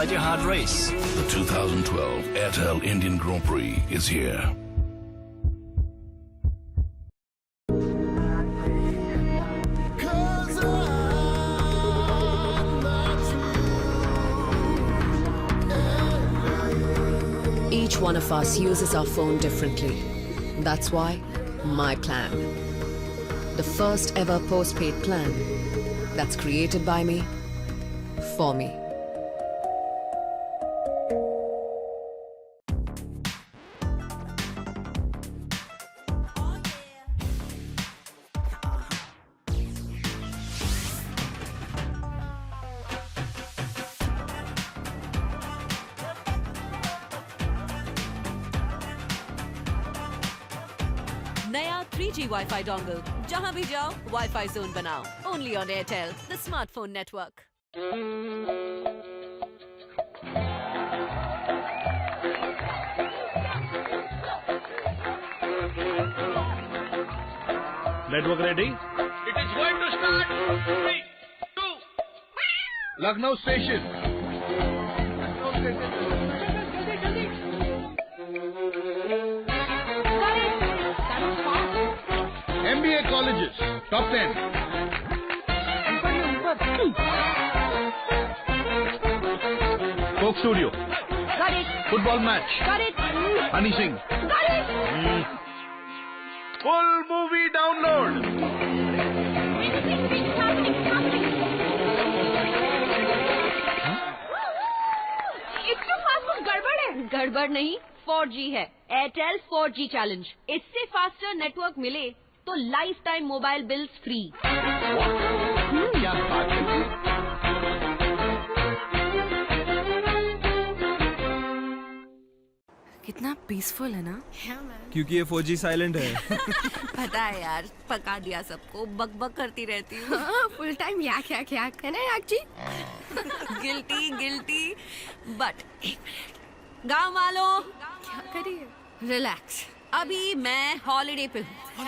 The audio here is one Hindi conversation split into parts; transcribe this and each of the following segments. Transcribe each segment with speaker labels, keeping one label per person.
Speaker 1: let your heart race.
Speaker 2: The 2012 Airtel Indian Grand Prix is here.
Speaker 3: Each one of us uses our phone differently. That's why My Plan. The first ever postpaid plan that's created by me, for me.
Speaker 4: नया 3G वाईफाई डोंगल, जहां भी जाओ वाईफाई जोन बनाओ। Only on Airtel, the smartphone network.
Speaker 5: Network ready?
Speaker 6: It is going to start. 3, 2.
Speaker 5: Lucknow station. MBA colleges. Top 10. Coke Studio.
Speaker 7: Got it.
Speaker 5: Football match.
Speaker 7: Got it.
Speaker 5: Honey Singh.
Speaker 7: Got it.
Speaker 5: Full movie download.
Speaker 7: इतना फास्ट कुछ गड़बड़ है? गड़बड़ नहीं, 4G है। Airtel 4G challenge. इससे फास्टर नेटवर्क मिले तो life time mobile bills free.
Speaker 5: क्या बात है?
Speaker 8: कितना पीसफुल है ना?
Speaker 9: क्योंकि ये 4G साइलेंट है।
Speaker 4: पता है यार, पका दिया सबको, बकबक करती रहती हूँ।
Speaker 8: फुल टाइम याक याक याक है ना याक जी?
Speaker 4: गिल्टी बट एक मिनट, गाँव वालों
Speaker 8: क्या करिए? रिलैक्स।
Speaker 4: अभी मैं हॉलिडे पे हूँ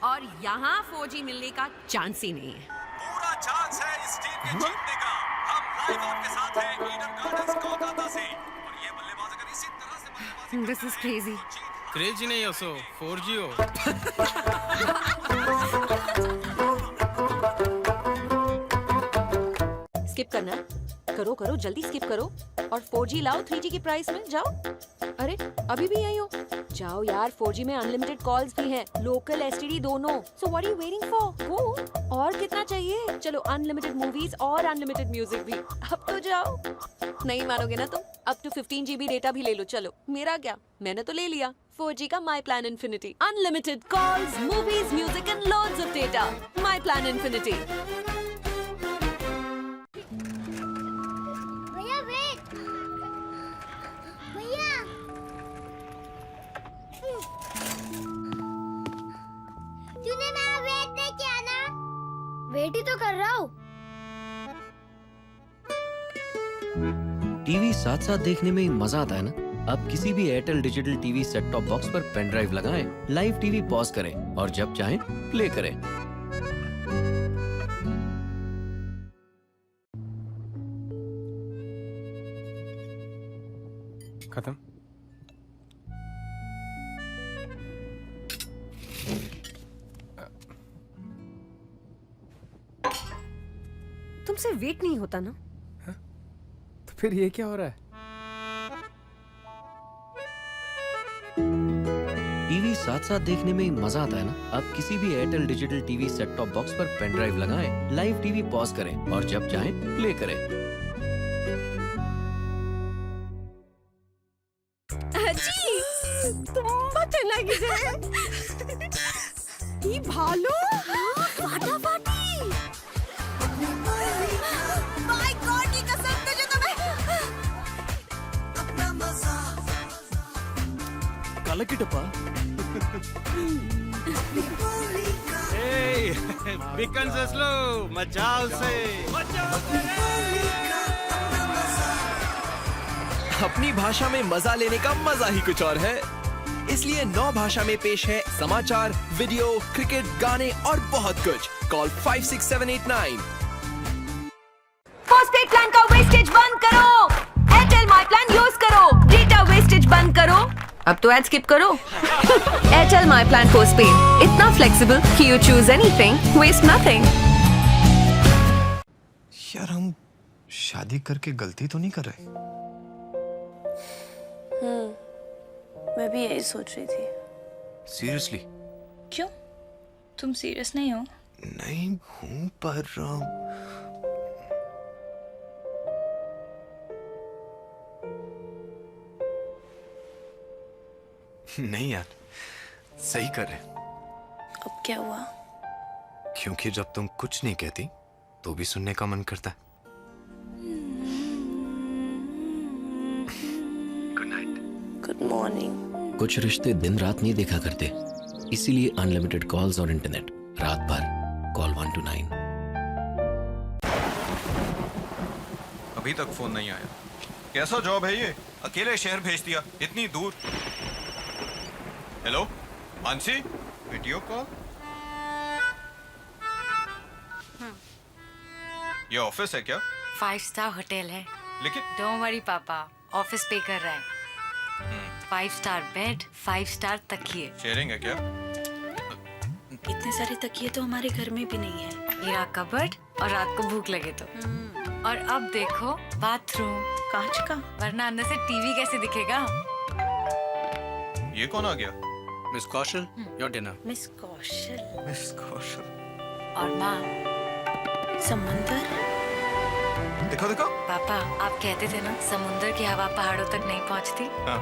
Speaker 4: और यहाँ 4G मिलने का चांस ही नहीं है।
Speaker 1: पूरा चांस है इस टीम के जीतने का। हम लाइव आपके साथ हैं ईडन गार्डन्स कोलकाता से, और ये बल्लेबाज अगर इसी तरह से बल्लेबाजी
Speaker 8: दिस इज क्रेजी।
Speaker 9: क्रेजी नहीं हो सो 4G हो।
Speaker 4: स्किप करना है? करो करो, जल्दी स्किप करो और 4G लाओ 3G की प्राइस में। जाओ। अरे अभी भी यही हो? जाओ यार, 4G में अनलिमिटेड कॉल्स भी हैं, लोकल STD दोनों। So what are you waiting for? Go. और कितना चाहिए? चलो अनलिमिटेड मूवीज और अनलिमिटेड म्यूजिक भी। अब तो जाओ। नहीं मानोगे ना तुम? अप टू 15 GB डेटा भी ले लो। चलो, मेरा क्या, मैंने तो ले लिया 4G का my plan infinity. Unlimited calls, movies, music and lots of data. My plan infinity.
Speaker 7: भैया वेट। भैया। तूने मेरा वेट नहीं किया ना? वेट ही तो कर रहा हूँ।
Speaker 10: टीवी साथ साथ देखने में मजा आता है ना? अब किसी भी Airtel digital TV set top box पर पेन ड्राइव लगाएं, लाइव टीवी पॉज करें और जब चाहें प्ले करें।
Speaker 9: खत्म।
Speaker 8: तुमसे वेट नहीं होता ना?
Speaker 9: तो फिर ये क्या हो रहा है?
Speaker 10: टीवी साथ साथ देखने में मजा आता है ना? अब किसी भी Airtel digital TV set top box पर पेन ड्राइव लगाएं, लाइव टीवी पॉज करें और जब चाहें प्ले करें।
Speaker 8: अजी, ತುಂಬಾ ಚೆನ್ನಾಗಿದೆ। ಈ ಭಾಲು ಫಾಟಾಫಾಟಿ। My God, ये कसम तुझे तो मैं अपना मजा।
Speaker 9: कलकिटप्पा। Hey, बिकन से स्लो, मजाल से।
Speaker 11: अपनी भाषा में मजा लेने का मजा ही कुछ और है, इसलिए 9 भाषा में पेश है समाचार, वीडियो, क्रिकेट, गाने और बहुत कुछ। कॉल 56789।
Speaker 7: पोस्टपेड प्लान का वेस्टेज बंद करो।
Speaker 4: माई प्लान यूज करो, डेटा वेस्टेज बंद करो। अब तो एड स्किप करो। एयरटेल माई प्लान पोस्टपेड इतना फ्लेक्सिबल कि you choose anything, waste nothing.
Speaker 12: यार हम शादी करके गलती तो नहीं कर रहे?
Speaker 8: मैं भी यही सोच रही थी।
Speaker 12: सीरियसली?
Speaker 8: क्यों? तुम सीरियस नहीं हो?
Speaker 12: नहीं हूँ पर नहीं यार, सही कर रहे।
Speaker 8: अब क्या हुआ?
Speaker 12: क्योंकि जब तुम कुछ नहीं कहती तो भी सुनने का मन करता है। Good night.
Speaker 8: Good morning.
Speaker 10: कुछ रिश्ते दिन रात नहीं देखा करते, इसीलिए अनलिमिटेड कॉल्स और इंटरनेट रात भर कॉल 1 to 9।
Speaker 12: अभी तक फोन नहीं आया। कैसा जॉब है ये? अकेले शहर भेज दिया इतनी दूर। Hello Mansi, video call? ये ऑफिस है क्या?
Speaker 13: 5 स्टार होटल है।
Speaker 12: लेकिन
Speaker 13: डोंट वरी पापा, ऑफिस पे कर रहा है। 5 स्टार बेड, 5 स्टार तकिए।
Speaker 12: शेयरिंग है क्या?
Speaker 8: इतने सारे तकिए तो हमारे घर में भी नहीं है।
Speaker 13: मेरा कबर्ड और रात को भूख लगे तो। और अब देखो बाथरूम
Speaker 8: कांच का,
Speaker 13: वरना अंदर से टीवी कैसे दिखेगा।
Speaker 12: ये कौन आ गया?
Speaker 9: Miss Kaushal, your dinner.
Speaker 8: Miss Kaushal.
Speaker 12: Miss Kaushal.
Speaker 13: और माँ,
Speaker 8: समंदर।
Speaker 12: देखो देखो।
Speaker 13: पापा आप कहते थे ना समुंदर की हवा पहाड़ों तक नहीं पहुँचती।
Speaker 12: हाँ।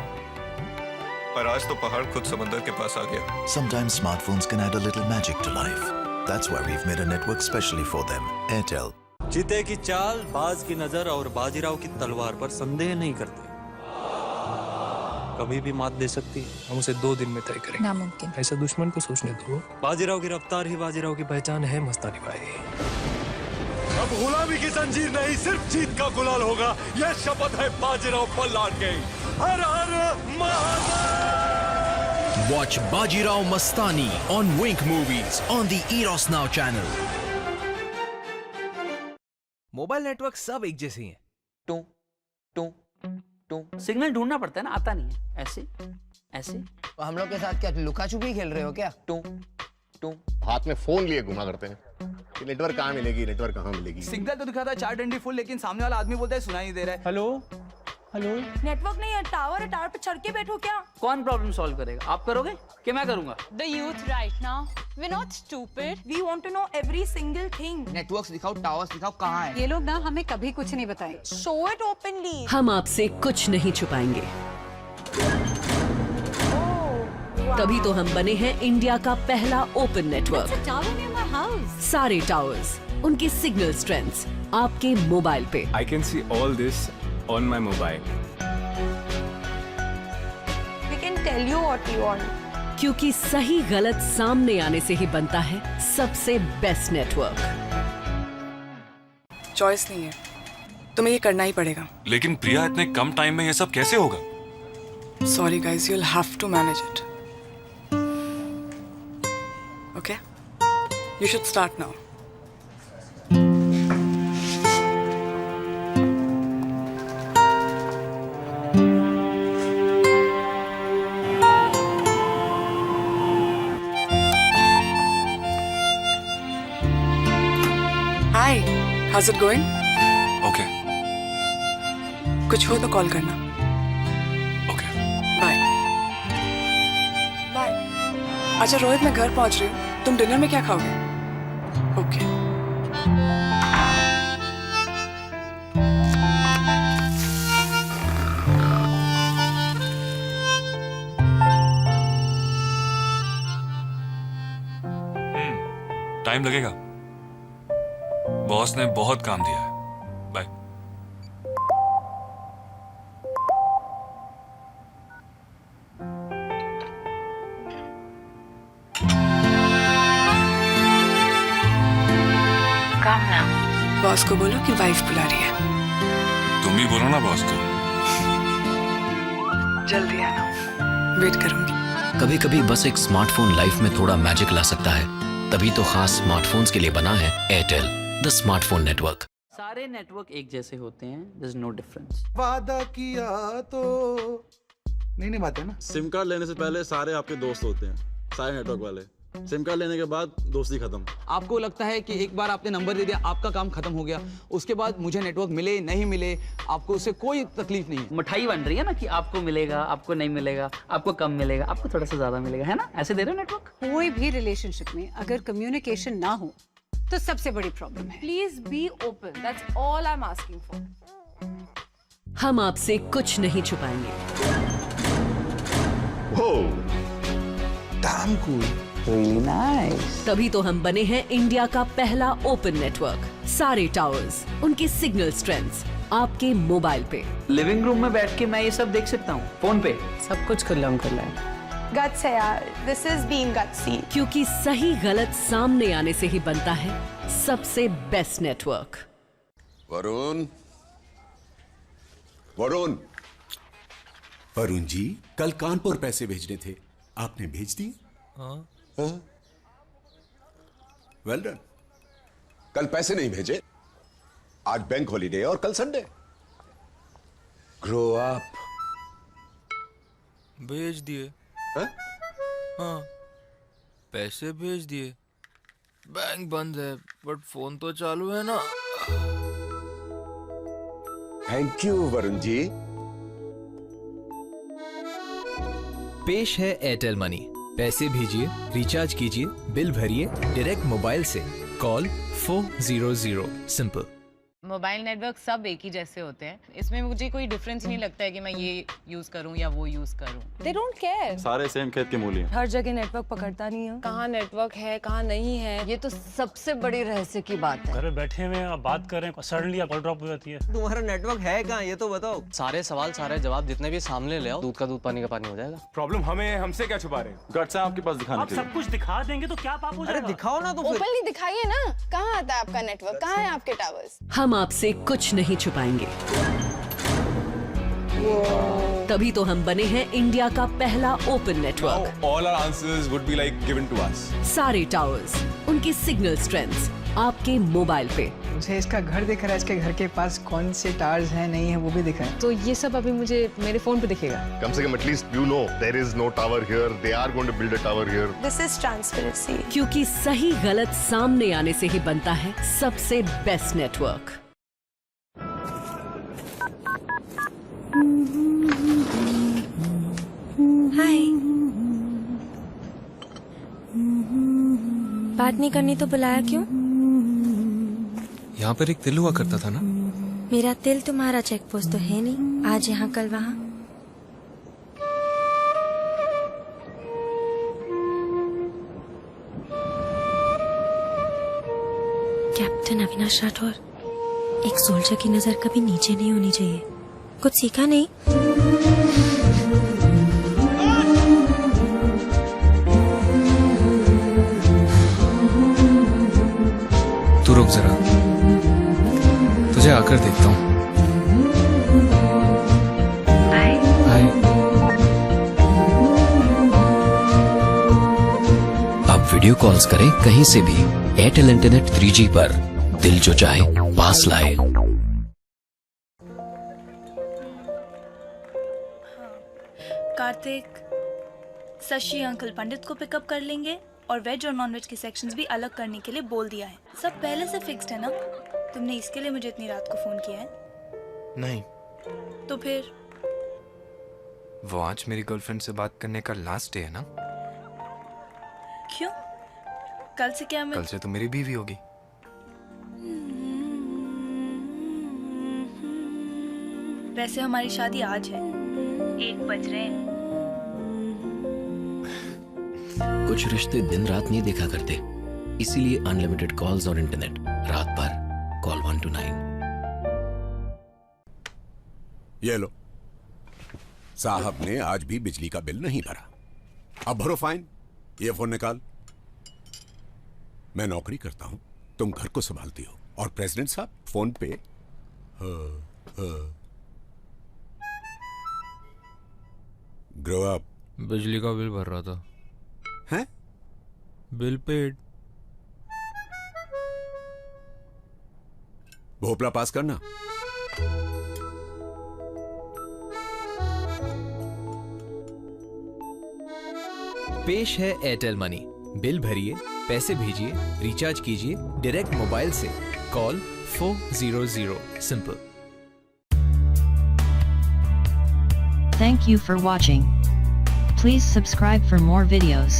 Speaker 12: पर आज तो पहाड़ खुद समंदर के पास आ गया।
Speaker 14: Sometimes smartphones can add a little magic to life. That's why we've made a network specially for them. Airtel.
Speaker 15: जीते की चाल, बाज की नजर और बाजीराव की तलवार पर संदेह नहीं करते। कभी भी मात दे सकती है।
Speaker 16: हम उसे 2 दिन में तय करेंगे।
Speaker 8: नामुमकिन।
Speaker 16: ऐसे दुश्मन को सोचने दो।
Speaker 15: बाजीराव की रफ्तार ही बाजीराव की पहचान है मस्तानी भाई। अब गुलामी की जंजीर नहीं, सिर्फ जीत का गुलाल होगा। यह शपथ है बाजीराव पल्लाट गई। हर हर Mahadev.
Speaker 11: Watch Bajirao Mastani on Wink Movies on the Eros Now channel.
Speaker 17: Mobile network सब एक जैसे ही हैं।
Speaker 18: टू टू टू सिग्नल ढूंढना पड़ता है ना, आता नहीं है। ऐसे ऐसे।
Speaker 17: तो हम लोग के साथ क्या लुका छुपी खेल रहे हो क्या?
Speaker 18: टू टू
Speaker 19: हाथ में फोन लिए घुमा करते हैं कि नेटवर्क कहाँ मिलेगी, नेटवर्क कहाँ मिलेगी।
Speaker 17: सिग्नल तो दिखाता है 4 डंडी फुल, लेकिन सामने वाला आदमी बोलता है सुनाई नहीं दे रहा है। हेलो हेलो,
Speaker 8: नेटवर्क नहीं है, टावर है, टावर पे चढ़ के बैठो क्या?
Speaker 18: कौन प्रॉब्लम सॉल्व करेगा? आप करोगे कि मैं करूंगा?
Speaker 8: The youth right now we not stupid, we want to know every single thing.
Speaker 17: Networks दिखाओ, टावर्स दिखाओ, कहाँ है?
Speaker 8: ये लोग ना हमें कभी कुछ नहीं बताए। Show it openly.
Speaker 3: हम आपसे कुछ नहीं छुपाएंगे। तभी तो हम बने हैं इंडिया का पहला ओपन नेटवर्क। सारे टावर्स, उनकी सिग्नल स्ट्रेंथ्स आपके मोबाइल पे।
Speaker 9: I can see all this on my mobile.
Speaker 8: We can tell you what you want.
Speaker 3: क्योंकि सही गलत सामने आने से ही बनता है सबसे बेस्ट नेटवर्क।
Speaker 20: चॉइस नहीं है, तुम्हें ये करना ही पड़ेगा।
Speaker 21: लेकिन प्रिया इतने कम टाइम में ये सब कैसे होगा?
Speaker 20: Sorry guys, you will have to manage it. Okay, you should start now. Hi, how's it going?
Speaker 21: Okay.
Speaker 20: कुछ हो तो कॉल करना।
Speaker 21: ओके।
Speaker 20: Bye bye. अच्छा रोहित, मैं घर पहुंच रही हूँ, तुम डिनर में क्या खाओगे? ओके।
Speaker 21: टाइम लगेगा, बॉस ने बहुत काम दिया है। बाय। बॉस को बोलो कि वाइफ बुला रही है। तुम ही बोलो ना बॉस को।
Speaker 20: जल्दी आना, वेट करूंगी।
Speaker 10: कभी कभी बस एक स्मार्टफोन लाइफ में थोड़ा मैजिक ला सकता है। तभी तो खास स्मार्टफोन्स के लिए बना है एयरटेल द स्मार्टफोन नेटवर्क।
Speaker 18: सारे नेटवर्क एक जैसे होते हैं, देयर इज नो डिफरेंस।
Speaker 2: वादा किया तो नहीं बात है ना।
Speaker 22: सिम कार्ड लेने से पहले सारे आपके दोस्त होते हैं, सारे नेटवर्क वाले। सिम कार्ड लेने के बाद दोस्ती खत्म।
Speaker 17: आपको लगता है कि एक बार आपने नंबर दे दिया, आपका काम खत्म हो गया, उसके बाद मुझे नेटवर्क मिले नहीं मिले, आपको उससे कोई तकलीफ नहीं।
Speaker 18: मिठाई बन रही है ना कि आपको मिलेगा, आपको नहीं मिलेगा, आपको कम मिलेगा, आपको थोड़ा सा ज्यादा मिलेगा, है ना? ऐसे दे रहे हो नेटवर्क।
Speaker 23: कोई भी रिलेशनशिप में अगर कम्युनिकेशन ना हो तो सबसे बड़ी प्रॉब्लम है।
Speaker 8: Please be open. That's all I'm asking for.
Speaker 3: हम आपसे कुछ नहीं छुपाएंगे।
Speaker 2: Damn cool.
Speaker 18: Really nice.
Speaker 3: तभी तो हम बने हैं इंडिया का पहला ओपन नेटवर्क। सारे टावर्स, उनके सिग्नल स्ट्रेंथ्स आपके मोबाइल पे।
Speaker 18: लिविंग रूम में बैठ के मैं ये सब देख सकता हूँ फोन पे। सब कुछ खुल्लम खुल्ला है।
Speaker 8: Guts है यार. This is being gutsy.
Speaker 3: क्योंकि सही गलत सामने आने से ही बनता है सबसे बेस्ट नेटवर्क।
Speaker 24: वरुण, वरुण, वरुण जी, कल कानपुर पैसे भेजने थे, आपने भेज दिए? हाँ। Well done. कल पैसे नहीं भेजे, आज बैंक हॉलीडे और कल संडे। Grow up.
Speaker 25: भेज दिए। हाँ, पैसे भेज दिए। बैंक बंद है बट फोन तो चालू है ना।
Speaker 24: Thank you Varun ji.
Speaker 11: पेश है एयरटेल मनी। पैसे भेजिए, रिचार्ज कीजिए, बिल भरिए डायरेक्ट मोबाइल से। कॉल 400। सिंपल।
Speaker 26: मोबाइल नेटवर्क सब एक ही जैसे होते हैं, इसमें मुझे कोई डिफरेंस नहीं लगता है कि मैं ये यूज करूं या वो यूज करूं।
Speaker 8: They don't care.
Speaker 22: सारे सेम खेत के मूली हैं।
Speaker 8: हर जगह नेटवर्क पकड़ता नहीं है। कहाँ नेटवर्क है कहाँ नहीं है,
Speaker 3: ये तो सबसे बड़ी रहस्य की बात है।
Speaker 15: घर में बैठे हुए आप बात कर रहे हैं, सडनली कॉल ड्रॉप हो जाती है।
Speaker 10: तुम्हारा नेटवर्क है कहाँ, ये तो बताओ। सारे सवाल सारे जवाब जितने भी सामने ले आओ, दूध का दूध पानी का पानी हो जाएगा।
Speaker 22: प्रॉब्लम हमें, हमसे क्या छुपा रहे हैं? गट्स है आपके पास दिखाने
Speaker 15: आप
Speaker 22: के लिए।
Speaker 15: सब कुछ दिखा देंगे तो क्या पाप हो जाएगा?
Speaker 10: अरे दिखाओ ना तो फिर।
Speaker 8: ओपनली दिखाइए ना, कहाँ आता है आपका नेटवर्क, कहाँ है आपके टावर्स।
Speaker 3: हम आपसे कुछ नहीं छुपाएंगे। तभी तो हम बने हैं इंडिया का पहला open network.
Speaker 12: All our answers would be like given to us.
Speaker 3: सारे टावर्स, उनके सिग्नल स्ट्रेंथ्स आपके मोबाइल पे।
Speaker 17: मुझे इसका घर दिख रहा है, इसके घर के पास कौन से टावर्स हैं नहीं है वो भी दिख रहा है।
Speaker 8: तो ये सब अभी मुझे मेरे फोन पे दिखेगा।
Speaker 19: कम से कम at least you know there is no tower here, they are going to build a tower here.
Speaker 8: This is transparency.
Speaker 3: क्योंकि सही गलत सामने आने से ही बनता है सबसे बेस्ट नेटवर्क।
Speaker 27: हाय। बात नहीं करनी तो बुलाया क्यों?
Speaker 21: यहाँ पर एक दिल हुआ करता था ना।
Speaker 27: मेरा दिल तुम्हारा चेक पोस्ट तो है नहीं, आज यहाँ कल वहाँ। कैप्टन अविनाश राठौर, एक सोल्जर की नजर कभी नीचे नहीं होनी चाहिए। कुछ सीखा नहीं?
Speaker 21: तू रुक जरा, तुझे आकर देखता हूँ। हाय।
Speaker 10: अब वीडियो कॉल्स करें कहीं से भी एयरटेल इंटरनेट 3G पर। दिल जो चाहे पास लाए।
Speaker 27: कार्तिक, शशि अंकल पंडित को पिकअप कर लेंगे और वेज और नॉनवेज के सेक्शंस भी अलग करने के लिए बोल दिया है। सब पहले से फिक्स्ड है ना? तुमने इसके लिए मुझे इतनी रात को फोन किया है?
Speaker 21: नहीं,
Speaker 27: तो फिर?
Speaker 21: वो आज मेरी गर्लफ्रेंड से बात करने का लास्ट डे है ना।
Speaker 27: क्यों? कल से क्या मैं?
Speaker 21: कल से तो मेरी बीवी होगी।
Speaker 27: वैसे हमारी शादी आज है, 1 बज रहे हैं।
Speaker 10: कुछ रिश्ते दिन रात नहीं देखा करते, इसीलिए अनलिमिटेड कॉल्स और इंटरनेट रात भर। Call 1 to 9।
Speaker 24: ये लो, साहब ने आज भी बिजली का बिल नहीं भरा। अब भरो फाइन। ये फोन निकाल। मैं नौकरी करता हूं, तुम घर को संभालती हो, और प्रेसिडेंट साहब फोन पे ग्रो अप।
Speaker 21: बिजली का बिल भर रहा था।
Speaker 24: हैं?
Speaker 21: Bill paid.
Speaker 24: भोपला पास करना।
Speaker 11: पेश है एयरटेल मनी। बिल भरिए, पैसे भेजिए, रिचार्ज कीजिए डायरेक्ट मोबाइल से। Call 400 simple.
Speaker 1: Thank you for watching. Please subscribe for more videos.